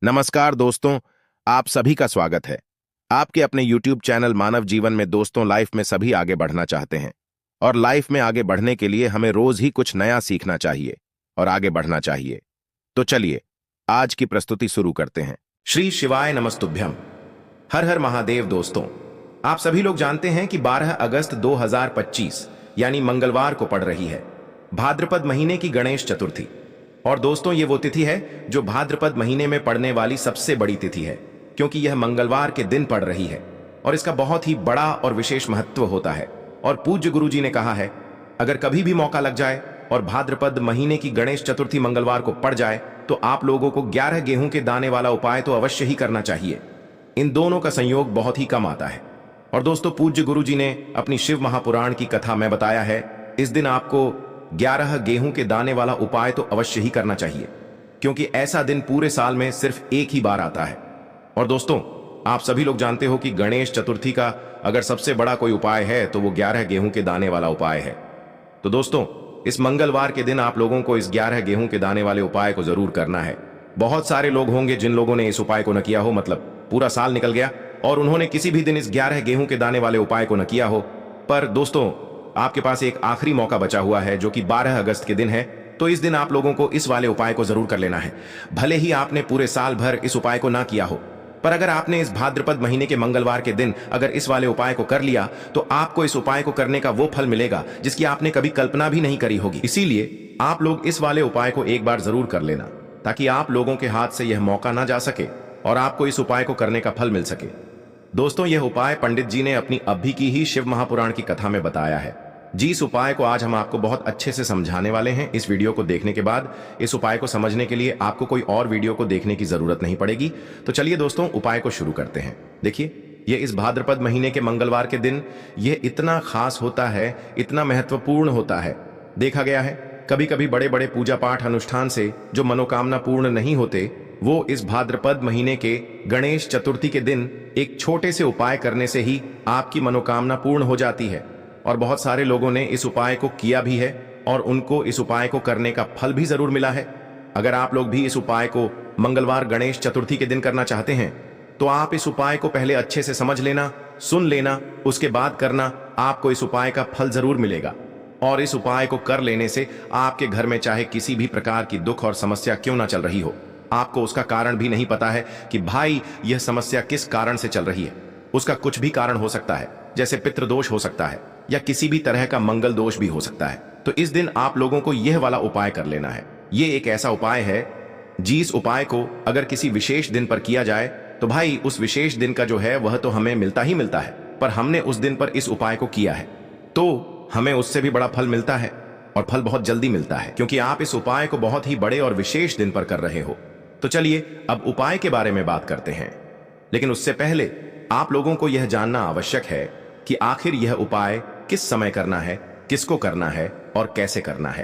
नमस्कार दोस्तों, आप सभी का स्वागत है। आपके अपने YouTube चैनल मानव जीवन में दोस्तों लाइफ में सभी आगे बढ़ना चाहते हैं और लाइफ में आगे बढ़ने के लिए हमें रोज ही कुछ नया सीखना चाहिए और आगे बढ़ना चाहिए। तो चलिए आज की प्रस्तुति शुरू करते हैं। श्री शिवाय नमस्तुभ्यम। हर हर महादेव। दोस्तों, आप सभी लोग जानते हैं कि 12 अगस्त 2025 यानी मंगलवार को पड़ रही है भाद्रपद महीने की गणेश चतुर्थी। और दोस्तों, ये वो तिथि है जो भाद्रपद महीने में पड़ने वाली सबसे बड़ी तिथि है, क्योंकि यह मंगलवार के दिन पड़ रही है और इसका बहुत ही बड़ा और विशेष महत्व होता है। और पूज्य गुरु जी ने कहा है, अगर कभी भी मौका लग जाए और भाद्रपद महीने की गणेश चतुर्थी मंगलवार को पड़ जाए तो आप लोगों को 11 गेहूं के दाने वाला उपाय तो अवश्य ही करना चाहिए। इन दोनों का संयोग बहुत ही कम आता है। और दोस्तों, पूज्य गुरु जी ने अपनी शिव महापुराण की कथा में बताया है, इस दिन आपको 11 गेहूं के दाने वाला उपाय तो अवश्य ही करना चाहिए, क्योंकि ऐसा दिन पूरे साल में सिर्फ एक ही बार आता है। और दोस्तों, आप सभी लोग जानते हो कि गणेश चतुर्थी का अगर सबसे बड़ा कोई उपाय है तो वो 11 गेहूं के दाने वाला उपाय है। तो दोस्तों, इस मंगलवार के दिन आप लोगों को इस 11 गेहूं के दाने वाले उपाय को जरूर करना है। बहुत सारे लोग होंगे जिन लोगों ने इस उपाय को न किया हो, मतलब पूरा साल निकल गया और उन्होंने किसी भी दिन इस 11 गेहूं के दाने वाले उपाय को न किया हो। पर दोस्तों, आपके पास एक आखिरी मौका बचा हुआ है जो कि 12 अगस्त के दिन है। तो इस दिन आप लोगों को इस वाले उपाय को जरूर कर लेना है। भले ही आपने पूरे साल भर इस उपाय को ना किया हो, पर अगर आपने इस भाद्रपद महीने के मंगलवार के दिन अगर इस वाले उपाय को कर लिया तो आपको इस उपाय को करने का वो फल मिलेगा जिसकी आपने कभी कल्पना भी नहीं करी होगी। इसीलिए आप लोग इस वाले उपाय को एक बार जरूर कर लेना, ताकि आप लोगों के हाथ से यह मौका ना जा सके और आपको इस उपाय को करने का फल मिल सके। दोस्तों, यह उपाय पंडित जी ने अपनी अभी की ही शिव महापुराण की कथा में बताया है। जी, इस उपाय को आज हम आपको बहुत अच्छे से समझाने वाले हैं। इस वीडियो को देखने के बाद इस उपाय को समझने के लिए आपको कोई और वीडियो को देखने की जरूरत नहीं पड़ेगी। तो चलिए दोस्तों, उपाय को शुरू करते हैं। देखिए, ये इस भाद्रपद महीने के मंगलवार के दिन ये इतना खास होता है, इतना महत्वपूर्ण होता है। देखा गया है कभी कभी बड़े बड़े पूजा पाठ अनुष्ठान से जो मनोकामना पूर्ण नहीं होते, वो इस भाद्रपद महीने के गणेश चतुर्थी के दिन एक छोटे से उपाय करने से ही आपकी मनोकामना पूर्ण हो जाती है। और बहुत सारे लोगों ने इस उपाय को किया भी है और उनको इस उपाय को करने का फल भी जरूर मिला है। अगर आप लोग भी इस उपाय को मंगलवार गणेश चतुर्थी के दिन करना चाहते हैं तो आप इस उपाय को पहले अच्छे से समझ लेना, सुन लेना, उसके बाद करना। आपको इस उपाय का फल जरूर मिलेगा। और इस उपाय को कर लेने से आपके घर में चाहे किसी भी प्रकार की दुख और समस्या क्यों ना चल रही हो, आपको उसका कारण भी नहीं पता है कि भाई यह समस्या किस कारण से चल रही है। उसका कुछ भी कारण हो सकता है, जैसे पितृदोष हो सकता है या किसी भी तरह का मंगल दोष भी हो सकता है। तो इस दिन आप लोगों को यह वाला उपाय कर लेना है। यह एक ऐसा उपाय है, जिस उपाय को अगर किसी विशेष दिन पर किया जाए तो भाई उस विशेष दिन का जो है वह तो हमें मिलता ही मिलता है, पर हमने उस दिन पर इस उपाय को किया है तो हमें उससे भी बड़ा फल मिलता है और फल बहुत जल्दी मिलता है, क्योंकि आप इस उपाय को बहुत ही बड़े और विशेष दिन पर कर रहे हो। तो चलिए अब उपाय के बारे में बात करते हैं, लेकिन उससे पहले आप लोगों को यह जानना आवश्यक है कि आखिर यह उपाय किस समय करना है, किसको करना है और कैसे करना है।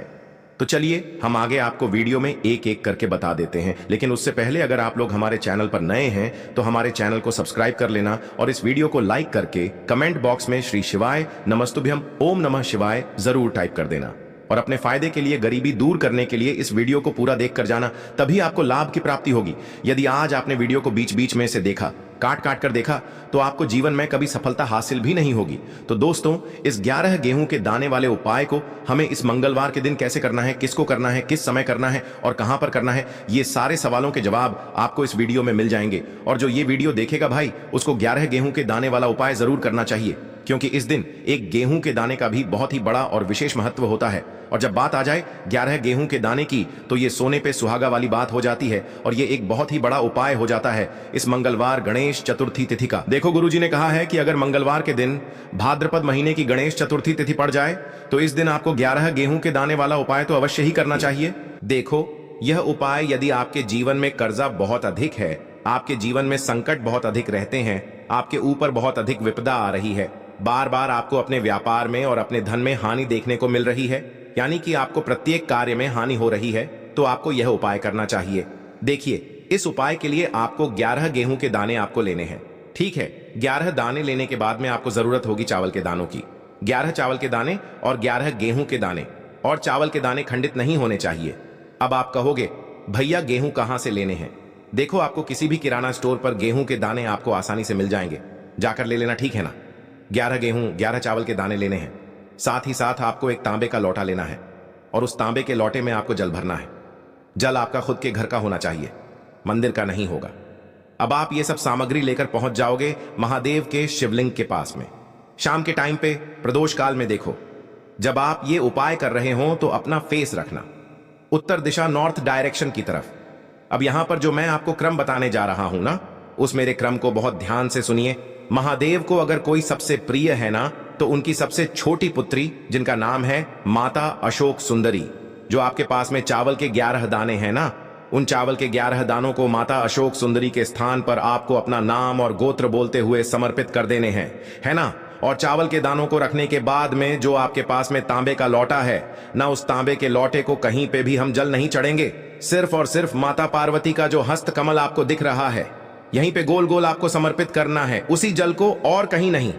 तो चलिए हम आगे आपको वीडियो में एक एक करके बता देते हैं। लेकिन उससे पहले अगर आप लोग हमारे चैनल पर नए हैं तो हमारे चैनल को सब्सक्राइब कर लेना और इस वीडियो को लाइक करके कमेंट बॉक्स में श्री शिवाय नमस्तुभ्यम ओम नमः शिवाय जरूर टाइप कर देना। और अपने फायदे के लिए, गरीबी दूर करने के लिए इस वीडियो को पूरा देख कर जाना, तभी आपको लाभ की प्राप्ति होगी। यदि आज आपने वीडियो को बीच बीच में से देखा, काट काट कर देखा, तो आपको जीवन में कभी सफलता हासिल भी नहीं होगी। तो दोस्तों, इस 11 गेहूं के दाने वाले उपाय को हमें इस मंगलवार के दिन कैसे करना है, किसको करना है, किस समय करना है और कहां पर करना है, ये सारे सवालों के जवाब आपको इस वीडियो में मिल जाएंगे। और जो ये वीडियो देखेगा भाई, उसको 11 गेहूं के दाने वाला उपाय जरूर करना चाहिए, क्योंकि इस दिन एक गेहूं के दाने का भी बहुत ही बड़ा और विशेष महत्व होता है। और जब बात आ जाए 11 गेहूं के दाने की, तो ये सोने पे सुहागा वाली बात हो जाती है और ये एक बहुत ही बड़ा उपाय हो जाता है इस मंगलवार गणेश चतुर्थी तिथि का। देखो, गुरुजी ने कहा है कि अगर मंगलवार के दिन भाद्रपद महीने की गणेश चतुर्थी तिथि पड़ जाए तो इस दिन आपको 11 गेहूं के दाने वाला उपाय तो अवश्य ही करना चाहिए। देखो, यह उपाय यदि आपके जीवन में कर्जा बहुत अधिक है, आपके जीवन में संकट बहुत अधिक रहते हैं, आपके ऊपर बहुत अधिक विपदा आ रही है, बार बार आपको अपने व्यापार में और अपने धन में हानि देखने को मिल रही है, यानी कि आपको प्रत्येक कार्य में हानि हो रही है, तो आपको यह उपाय करना चाहिए। देखिए, इस उपाय के लिए आपको 11 गेहूं के दाने आपको लेने हैं। ठीक है, 11 दाने लेने के बाद में आपको जरूरत होगी चावल के दानों की। 11 चावल के दाने और 11 गेहूं के दाने, और चावल के दाने खंडित नहीं होने चाहिए। अब आप कहोगे, भैया गेहूं कहां से लेने हैं? देखो, आपको किसी भी किराना स्टोर पर गेहूं के दाने आपको आसानी से मिल जाएंगे, जाकर ले लेना, ठीक है ना। 11 गेहूं 11 चावल के दाने लेने हैं। साथ ही साथ आपको एक तांबे का लोटा लेना है और उस तांबे के लोटे में आपको जल भरना है। जल आपका खुद के घर का होना चाहिए, मंदिर का नहीं होगा। अब आप ये सब सामग्री लेकर पहुंच जाओगे महादेव के शिवलिंग के पास में। शाम के टाइम पे प्रदोष काल में देखो, जब आप ये उपाय कर रहे हो तो अपना फेस रखना उत्तर दिशा, नॉर्थ डायरेक्शन की तरफ। अब यहां पर जो मैं आपको क्रम बताने जा रहा हूं ना, उस मेरे क्रम को बहुत ध्यान से सुनिए। महादेव को अगर कोई सबसे प्रिय है ना, तो उनकी सबसे छोटी पुत्री, जिनका नाम है माता अशोक सुंदरी, जो आपके पास में चावल के 11 दाने हैं ना, उन चावल के 11 दानों को माता अशोक सुंदरी के स्थान पर आपको अपना नाम और गोत्र बोलते हुए समर्पित कर देने हैं, है ना। और चावल के दानों को रखने के बाद में जो आपके पास में तांबे का लोटा है ना, उस तांबे के लोटे को कहीं पे भी हम जल नहीं चढ़ेंगे। सिर्फ और सिर्फ माता पार्वती का जो हस्त कमल आपको दिख रहा है, यहीं पे गोल गोल आपको समर्पित करना है उसी जल को, और कहीं नहीं।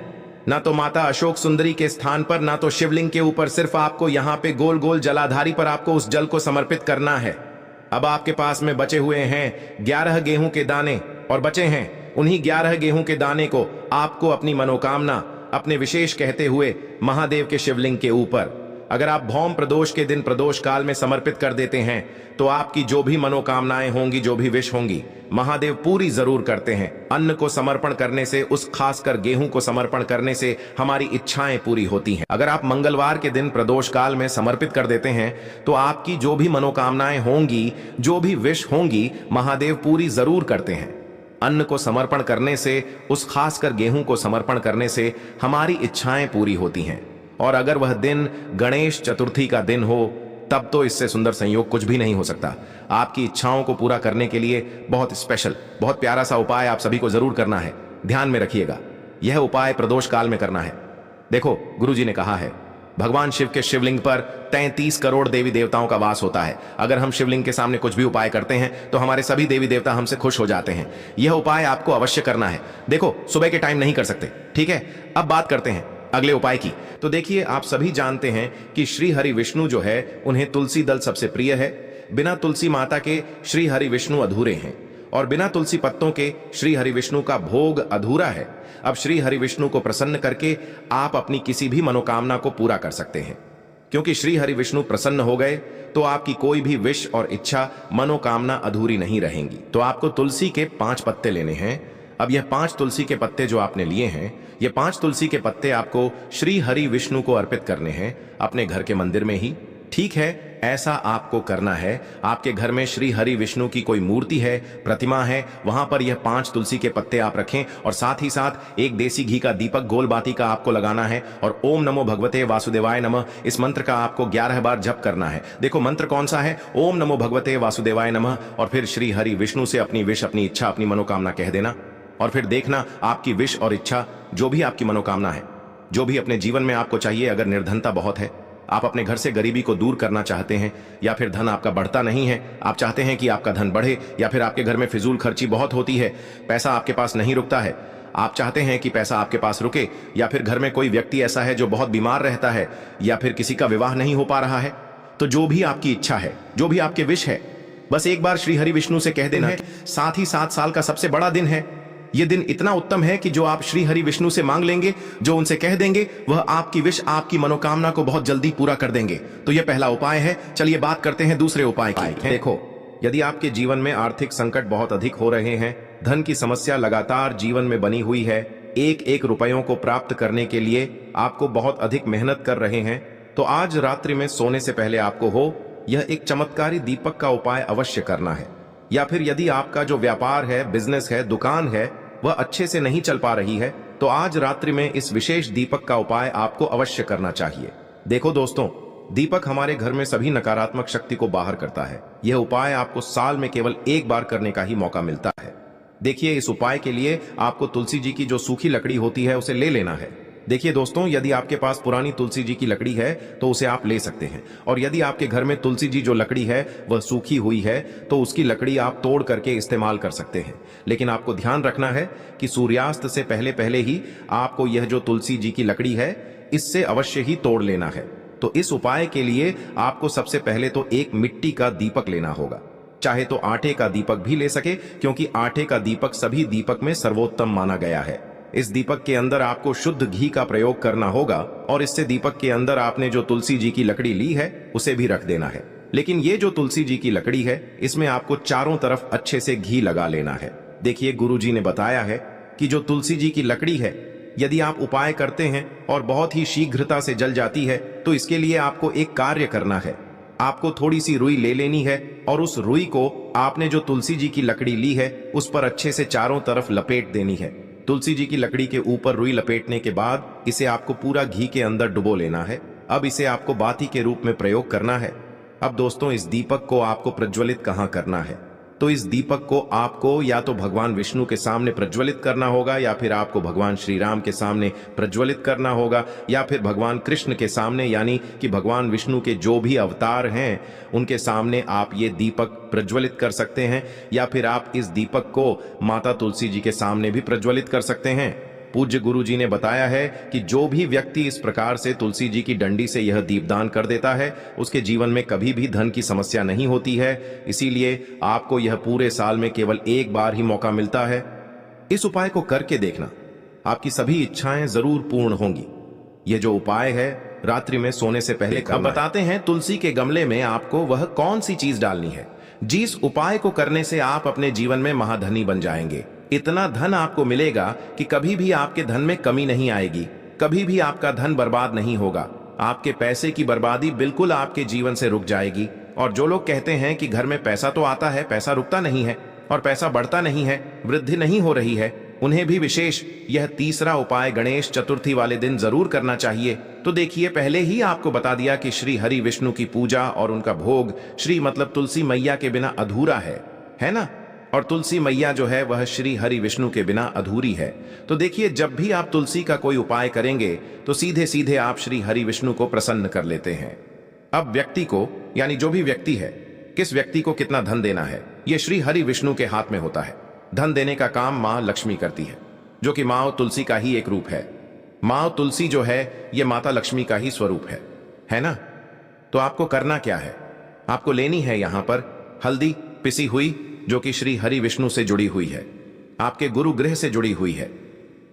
ना तो माता अशोक सुंदरी के स्थान पर, ना तो शिवलिंग के ऊपर, सिर्फ आपको यहाँ पे गोल गोल जलाधारी पर आपको उस जल को समर्पित करना है। अब आपके पास में बचे हुए हैं 11 गेहूं के दाने, और बचे हैं उन्हीं 11 गेहूं के दाने को आपको अपनी मनोकामना, अपने विशेष कहते हुए महादेव के शिवलिंग के ऊपर, अगर आप भौम प्रदोष के दिन प्रदोष काल में समर्पित कर देते हैं, तो आपकी जो भी मनोकामनाएं होंगी, जो भी विश होंगी, महादेव पूरी जरूर करते हैं। अन्न को समर्पण करने से, उस खासकर गेहूं को समर्पण करने से हमारी इच्छाएं पूरी होती हैं। अगर आप मंगलवार के दिन प्रदोष काल में समर्पित कर देते हैं, तो आपकी जो भी मनोकामनाएं होंगी, जो भी विश होंगी, महादेव पूरी जरूर करते हैं। अन्न को समर्पण करने से, उस खासकर गेहूं को समर्पण करने से हमारी इच्छाएं पूरी होती हैं। और अगर वह दिन गणेश चतुर्थी का दिन हो, तब तो इससे सुंदर संयोग कुछ भी नहीं हो सकता। आपकी इच्छाओं को पूरा करने के लिए बहुत स्पेशल, बहुत प्यारा सा उपाय आप सभी को जरूर करना है। ध्यान में रखिएगा, यह उपाय प्रदोष काल में करना है। देखो, गुरुजी ने कहा है, भगवान शिव के शिवलिंग पर 33 करोड़ देवी देवताओं का वास होता है। अगर हम शिवलिंग के सामने कुछ भी उपाय करते हैं, तो हमारे सभी देवी देवता हमसे खुश हो जाते हैं। यह उपाय आपको अवश्य करना है। देखो, सुबह के टाइम नहीं कर सकते, ठीक है। अब बात करते हैं अगले उपाय की। तो देखिए, आप सभी जानते हैं कि श्री हरि विष्णु जो है, उन्हें तुलसी दल सबसे प्रिय है। बिना तुलसी माता के श्री हरि विष्णु अधूरे हैं, और बिना तुलसी पत्तों के श्री हरि विष्णु का भोग अधूरा है। अब श्री हरि विष्णु को प्रसन्न करके आप अपनी किसी भी मनोकामना को पूरा कर सकते हैं, क्योंकि श्री हरि विष्णु प्रसन्न हो गए तो आपकी कोई भी विश और इच्छा, मनोकामना अधूरी नहीं रहेंगी। तो आपको तुलसी के 5 पत्ते लेने हैं। अब यह 5 तुलसी के पत्ते जो आपने लिए हैं, ये 5 तुलसी के पत्ते आपको श्री हरि विष्णु को अर्पित करने हैं, अपने घर के मंदिर में ही। ठीक है, ऐसा आपको करना है। आपके घर में श्री हरि विष्णु की कोई मूर्ति है, प्रतिमा है, वहां पर यह 5 तुलसी के पत्ते आप रखें, और साथ ही साथ एक देसी घी का दीपक गोल बाती का आपको लगाना है, और ओम नमो भगवते वासुदेवाय नमः, इस मंत्र का आपको 11 बार जप करना है। देखो, मंत्र कौन सा है? ओम नमो भगवते वासुदेवाय नमः, और फिर श्री हरि विष्णु से अपनी विश, अपनी इच्छा, अपनी मनोकामना कह देना। और फिर देखना, आपकी विश और इच्छा, जो भी आपकी मनोकामना है, जो भी अपने जीवन में आपको चाहिए, अगर निर्धनता बहुत है, आप अपने घर से गरीबी को दूर करना चाहते हैं, या फिर धन आपका बढ़ता नहीं है, आप चाहते हैं कि आपका धन बढ़े, या फिर आपके घर में फिजूल खर्ची बहुत होती है, पैसा आपके पास नहीं रुकता है, आप चाहते हैं कि पैसा आपके पास रुके, या फिर घर में कोई व्यक्ति ऐसा है जो बहुत बीमार रहता है, या फिर किसी का विवाह नहीं हो पा रहा है, तो जो भी आपकी इच्छा है, जो भी आपके विश है, बस एक बार श्री हरि विष्णु से कह देना है। साथ ही 7 साल का सबसे बड़ा दिन है। यह दिन इतना उत्तम है कि जो आप श्री हरि विष्णु से मांग लेंगे, जो उनसे कह देंगे, वह आपकी विश, आपकी मनोकामना को बहुत जल्दी पूरा कर देंगे। तो यह पहला उपाय है। चलिए बात करते हैं दूसरे उपाय की। देखो, यदि आपके जीवन में आर्थिक संकट बहुत अधिक हो रहे हैं, धन की समस्या लगातार जीवन में बनी हुई है, एक एक रुपयों को प्राप्त करने के लिए आपको बहुत अधिक मेहनत कर रहे हैं, तो आज रात्रि में सोने से पहले आपको हो यह एक चमत्कारी दीपक का उपाय अवश्य करना है। या फिर यदि आपका जो व्यापार है, बिजनेस है, दुकान है, वह अच्छे से नहीं चल पा रही है, तो आज रात्रि में इस विशेष दीपक का उपाय आपको अवश्य करना चाहिए। देखो दोस्तों, दीपक हमारे घर में सभी नकारात्मक शक्ति को बाहर करता है। यह उपाय आपको साल में केवल एक बार करने का ही मौका मिलता है। देखिए, इस उपाय के लिए आपको तुलसी जी की जो सूखी लकड़ी होती है, उसे ले लेना है। देखिए दोस्तों, यदि आपके पास पुरानी तुलसी जी की लकड़ी है तो उसे आप ले सकते हैं, और यदि आपके घर में तुलसी जी जो लकड़ी है वह सूखी हुई है, तो उसकी लकड़ी आप तोड़ करके इस्तेमाल कर सकते हैं। लेकिन आपको ध्यान रखना है कि सूर्यास्त से पहले पहले ही आपको यह जो तुलसी जी की लकड़ी है, इससे अवश्य ही तोड़ लेना है। तो इस उपाय के लिए आपको सबसे पहले तो एक मिट्टी का दीपक लेना होगा। चाहे तो आटे का दीपक भी ले सके, क्योंकि आटे का दीपक सभी दीपक में सर्वोत्तम माना गया है। इस दीपक के अंदर आपको शुद्ध घी का प्रयोग करना होगा और इससे दीपक के अंदर आपने जो तुलसी जी की लकड़ी ली है उसे भी रख देना है। लेकिन ये जो तुलसी जी की लकड़ी है इसमें आपको चारों तरफ अच्छे से घी लगा लेना है। देखिए, गुरु जी ने बताया है कि जो तुलसी जी की लकड़ी है, यदि आप उपाय करते हैं और बहुत ही शीघ्रता से जल जाती है, तो इसके लिए आपको एक कार्य करना है। आपको थोड़ी सी रुई ले लेनी है और उस रुई को आपने जो तुलसी जी की लकड़ी ली है उस पर अच्छे से चारों तरफ लपेट देनी है। तुलसी जी की लकड़ी के ऊपर रुई लपेटने के बाद इसे आपको पूरा घी के अंदर डुबो लेना है। अब इसे आपको बाती के रूप में प्रयोग करना है। अब दोस्तों, इस दीपक को आपको प्रज्वलित कहाँ करना है? तो इस दीपक को आपको या तो भगवान विष्णु के सामने प्रज्वलित करना होगा, या फिर आपको भगवान श्री राम के सामने प्रज्वलित करना होगा, या फिर भगवान कृष्ण के सामने, यानी कि भगवान विष्णु के जो भी अवतार हैं उनके सामने आप ये दीपक प्रज्वलित कर सकते हैं, या फिर आप इस दीपक को माता तुलसी जी के सामने भी प्रज्वलित कर सकते हैं। पूज्य गुरु जी ने बताया है कि जो भी व्यक्ति इस प्रकार से तुलसी जी की डंडी से यह दीपदान कर देता है उसके जीवन में कभी भी धन की समस्या नहीं होती है। इसीलिए आपको यह पूरे साल में केवल एक बार ही मौका मिलता है। इस उपाय को करके देखना, आपकी सभी इच्छाएं जरूर पूर्ण होंगी। यह जो उपाय है रात्रि में सोने से पहले करना। अब बताते हैं तुलसी के गमले में आपको वह कौन सी चीज डालनी है जिस उपाय को करने से आप अपने जीवन में महाधनी बन जाएंगे। इतना धन आपको मिलेगा कि कभी भी आपके धन में कमी नहीं आएगी, कभी भी आपका धन बर्बाद नहीं होगा। आपके पैसे की बर्बादी बिल्कुल आपके जीवन से रुक जाएगी। और जो लोग कहते हैं कि घर में पैसा तो आता है, पैसा रुकता नहीं है और पैसा बढ़ता नहीं है, वृद्धि नहीं हो रही है, उन्हें भी विशेष यह तीसरा उपाय गणेश चतुर्थी वाले दिन जरूर करना चाहिए। तो देखिए, पहले ही आपको बता दिया कि श्री हरि विष्णु की पूजा और उनका भोग श्री मतलब तुलसी मैया के बिना अधूरा है ना? और तुलसी मैया जो है वह श्री हरि विष्णु के बिना अधूरी है। तो देखिए, जब भी आप तुलसी का कोई उपाय करेंगे तो सीधे सीधे आप श्री हरि विष्णु को प्रसन्न कर लेते हैं। अब व्यक्ति को, यानी जो भी व्यक्ति है, किस व्यक्ति को कितना धन देना है, यह श्री हरि विष्णु के हाथ में होता है। धन देने का काम मां लक्ष्मी करती है, जो कि मां तुलसी का ही एक रूप है। मां तुलसी जो है यह माता लक्ष्मी का ही स्वरूप है ना? तो आपको करना क्या है? आपको लेनी है यहां पर हल्दी पिसी हुई, जो कि श्री हरि विष्णु से जुड़ी हुई है, आपके गुरु गृह से जुड़ी हुई है,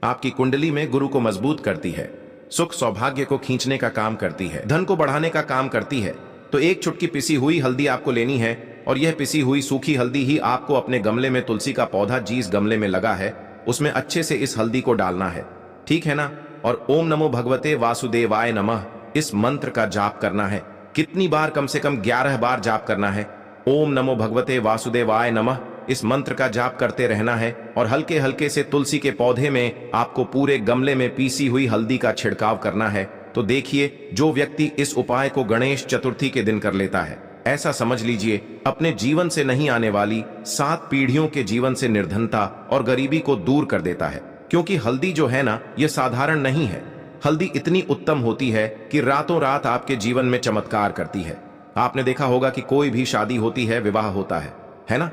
आपकी कुंडली में गुरु को मजबूत करती है, सुख सौभाग्य को खींचने का काम करती है, धन को बढ़ाने का काम करती है। तो एक चुटकी पिसी हुई हल्दी आपको लेनी है और यह पिसी हुई सूखी हल्दी ही आपको अपने गमले में, तुलसी का पौधा जिस गमले में लगा है उसमें अच्छे से इस हल्दी को डालना है, ठीक है ना? और ओम नमो भगवते वासुदेवाय नमः इस मंत्र का जाप करना है। कितनी बार? कम से कम 11 बार जाप करना है। ओम नमो भगवते वासुदेवाय नमः इस मंत्र का जाप करते रहना है और हल्के हल्के से तुलसी के पौधे में आपको पूरे गमले में पीसी हुई हल्दी का छिड़काव करना है। तो देखिए, जो व्यक्ति इस उपाय को गणेश चतुर्थी के दिन कर लेता है, ऐसा समझ लीजिए अपने जीवन से नहीं आने वाली 7 पीढ़ियों के जीवन से निर्धनता और गरीबी को दूर कर देता है। क्योंकि हल्दी जो है ना, यह साधारण नहीं है। हल्दी इतनी उत्तम होती है कि रातों रात आपके जीवन में चमत्कार करती है। आपने देखा होगा कि कोई भी शादी होती है, विवाह होता है ना?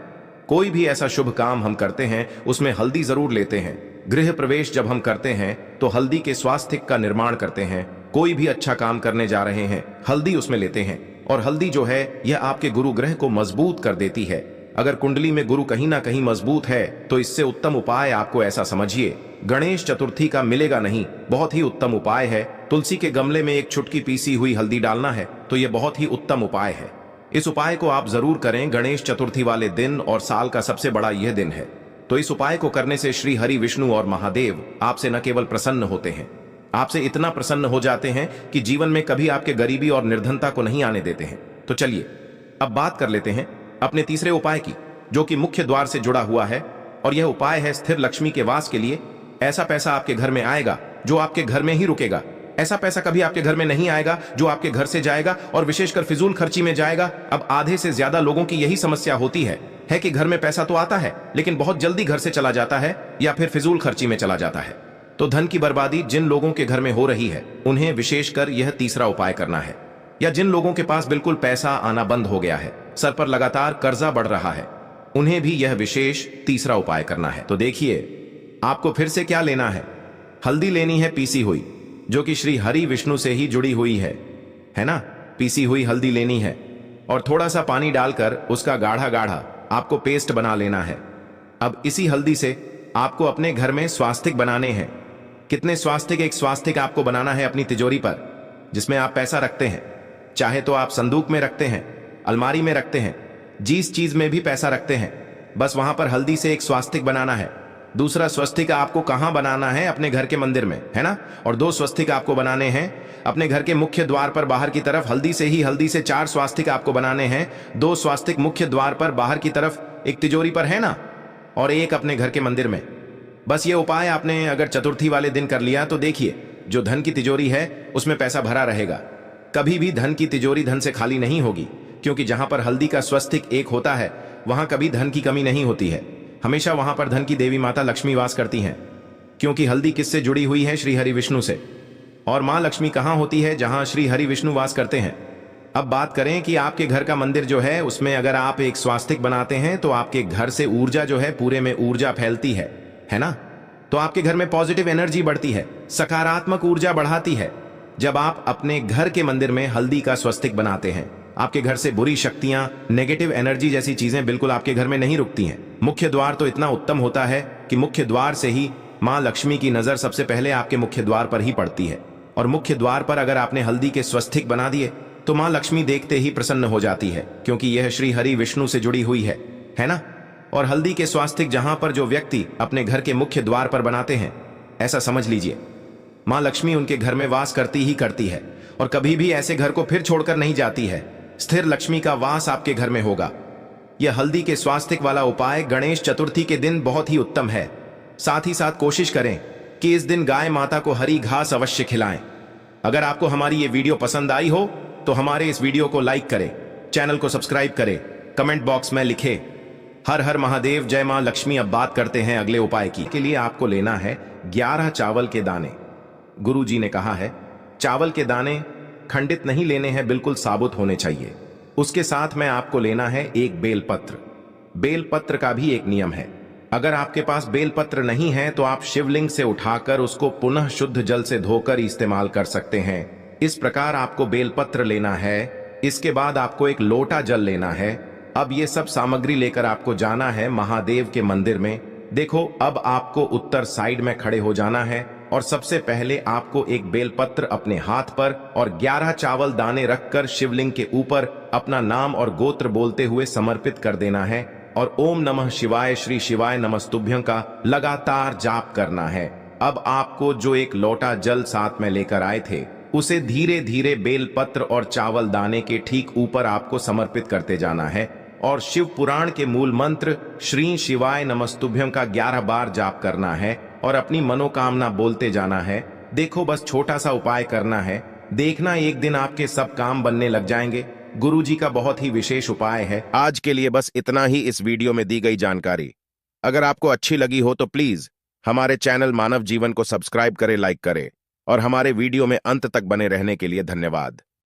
कोई भी ऐसा शुभ काम हम करते हैं उसमें हल्दी जरूर लेते हैं। गृह प्रवेश जब हम करते हैं तो हल्दी के स्वास्थ्य का निर्माण करते हैं। कोई भी अच्छा काम करने जा रहे हैं, हल्दी उसमें लेते हैं। और हल्दी जो है यह आपके गुरु ग्रह को मजबूत कर देती है। अगर कुंडली में गुरु कहीं ना कहीं मजबूत है तो इससे उत्तम उपाय आपको ऐसा समझिए गणेश चतुर्थी का मिलेगा नहीं। बहुत ही उत्तम उपाय है। तुलसी के गमले में एक चुटकी पीसी हुई हल्दी डालना है, तो यह बहुत ही उत्तम उपाय है। इस उपाय को आप जरूर करें गणेश चतुर्थी वाले दिन, और साल का सबसे बड़ा यह दिन है। तो इस उपाय को करने से श्री हरि विष्णु और महादेव आपसे न केवल प्रसन्न होते हैं, आपसे इतना प्रसन्न हो जाते हैं कि जीवन में कभी आपके गरीबी और निर्धनता को नहीं आने देते हैं। तो चलिए अब बात कर लेते हैं अपने तीसरे उपाय की, जो कि मुख्य द्वार से जुड़ा हुआ है। और यह उपाय है स्थिर लक्ष्मी के वास के लिए। ऐसा पैसा आपके घर में आएगा जो आपके घर में ही रुकेगा। ऐसा पैसा कभी आपके घर में नहीं आएगा जो आपके घर से जाएगा और विशेषकर फिजूल खर्ची में जाएगा। अब आधे से ज्यादा लोगों की यही समस्या होती है कि घर में पैसा तो आता है लेकिन बहुत जल्दी घर से चला जाता है या फिर फिजूल खर्ची में चला जाता है। तो धन की बर्बादी जिन लोगों के घर में हो रही है उन्हें विशेषकर यह तीसरा उपाय करना है। या जिन लोगों के पास बिल्कुल पैसा आना बंद हो गया है, सर पर लगातार कर्जा बढ़ रहा है, उन्हें भी यह विशेष तीसरा उपाय करना है। तो देखिए आपको फिर से क्या लेना है, हल्दी लेनी है पीसी हुई, जो कि श्री हरि विष्णु से ही जुड़ी हुई है ना? पीसी हुई हल्दी लेनी है और थोड़ा सा पानी डालकर उसका गाढ़ा गाढ़ा आपको पेस्ट बना लेना है। अब इसी हल्दी से आपको अपने घर में स्वास्तिक बनाने हैं। कितने स्वास्तिक? एक स्वास्तिक आपको बनाना है अपनी तिजोरी पर, जिसमें आप पैसा रखते हैं। चाहे तो आप संदूक में रखते हैं, अलमारी में रखते हैं, जिस चीज में भी पैसा रखते हैं, बस वहां पर हल्दी से एक स्वास्तिक बनाना है। दूसरा स्वस्तिक आपको कहां बनाना है? अपने घर के मंदिर में, है ना। और 2 स्वस्तिक आपको बनाने हैं अपने घर के मुख्य द्वार पर बाहर की तरफ। हल्दी से 4 स्वास्तिक आपको बनाने हैं। 2 स्वास्तिक मुख्य द्वार पर बाहर की तरफ, एक तिजोरी पर, है ना, और एक अपने घर के मंदिर में। बस ये उपाय आपने अगर चतुर्थी वाले दिन कर लिया तो देखिए, जो धन की तिजोरी है उसमें पैसा भरा रहेगा। कभी भी धन की तिजोरी धन से खाली नहीं होगी, क्योंकि जहां पर हल्दी का स्वस्तिक एक होता है वहां कभी धन की कमी नहीं होती है। हमेशा वहां पर धन की देवी माता लक्ष्मी वास करती हैं, क्योंकि हल्दी किससे जुड़ी हुई है? श्री हरि विष्णु से। और मां लक्ष्मी कहां होती है? जहां श्री हरि विष्णु वास करते हैं। अब बात करें कि आपके घर का मंदिर जो है उसमें अगर आप एक स्वास्तिक बनाते हैं तो आपके घर से ऊर्जा जो है, पूरे में ऊर्जा फैलती है ना। तो आपके घर में पॉजिटिव एनर्जी बढ़ती है, सकारात्मक ऊर्जा बढ़ाती है। जब आप अपने घर के मंदिर में हल्दी का स्वस्तिक बनाते हैं, आपके घर से बुरी शक्तियां, नेगेटिव एनर्जी जैसी चीजें बिल्कुल आपके घर में नहीं रुकती हैं। मुख्य द्वार तो इतना उत्तम होता है कि मुख्य द्वार से ही मां लक्ष्मी की नजर सबसे पहले आपके मुख्य द्वार पर ही पड़ती है। और मुख्य द्वार पर अगर आपने हल्दी के स्वस्तिक बना दिए तो मां लक्ष्मी देखते ही प्रसन्न हो जाती है, क्योंकि यह श्री हरि विष्णु से जुड़ी हुई है ना। और हल्दी के स्वास्तिक जहां पर जो व्यक्ति अपने घर के मुख्य द्वार पर बनाते हैं, ऐसा समझ लीजिए मां लक्ष्मी उनके घर में वास करती ही करती है, और कभी भी ऐसे घर को फिर छोड़कर नहीं जाती है। स्थिर लक्ष्मी का वास आपके घर में होगा। यह हल्दी के स्वास्तिक वाला उपाय गणेश चतुर्थी के दिन बहुत ही उत्तम है। साथ ही साथ कोशिश करें कि इस दिन गाय माता को हरी घास अवश्य खिलाएं। अगर आपको हमारी ये वीडियो पसंद आई हो तो हमारे इस वीडियो को लाइक करें, चैनल को सब्सक्राइब करें, कमेंट बॉक्स में लिखें हर हर महादेव, जय मां लक्ष्मी। अब बात करते हैं अगले उपाय की। के लिए आपको लेना है 11 चावल के दाने। गुरु जी ने कहा है चावल के दाने खंडित नहीं लेने हैं, बिल्कुल साबुत होने चाहिए। उसके साथ में आपको लेना है एक बेलपत्र। बेलपत्र का भी एक नियम है, अगर आपके पास बेलपत्र नहीं है तो आप शिवलिंग से उठाकर उसको पुनः शुद्ध जल से धोकर इस्तेमाल कर सकते हैं। इस प्रकार आपको बेलपत्र लेना है। इसके बाद आपको एक लोटा जल लेना है। अब ये सब सामग्री लेकर आपको जाना है महादेव के मंदिर में। देखो, अब आपको उत्तर साइड में खड़े हो जाना है और सबसे पहले आपको एक बेलपत्र अपने हाथ पर और 11 चावल दाने रखकर शिवलिंग के ऊपर अपना नाम और गोत्र बोलते हुए समर्पित कर देना है और ओम नमः शिवाय, श्री शिवाय नमस्तुभ्यं का लगातार जाप करना है। अब आपको जो एक लोटा जल साथ में लेकर आए थे उसे धीरे धीरे बेलपत्र और चावल दाने के ठीक ऊपर आपको समर्पित करते जाना है और शिव पुराण के मूल मंत्र श्री शिवाय नमस्तुभ्यं का 11 बार जाप करना है और अपनी मनोकामना बोलते जाना है। देखो, बस छोटा सा उपाय करना है, देखना एक दिन आपके सब काम बनने लग जाएंगे। गुरु जी का बहुत ही विशेष उपाय है। आज के लिए बस इतना ही इस वीडियो में दी गई जानकारी। अगर आपको अच्छी लगी हो तो प्लीज हमारे चैनल मानव जीवन को सब्सक्राइब करें, लाइक करें और हमारे वीडियो में अंत तक बने रहने के लिए धन्यवाद।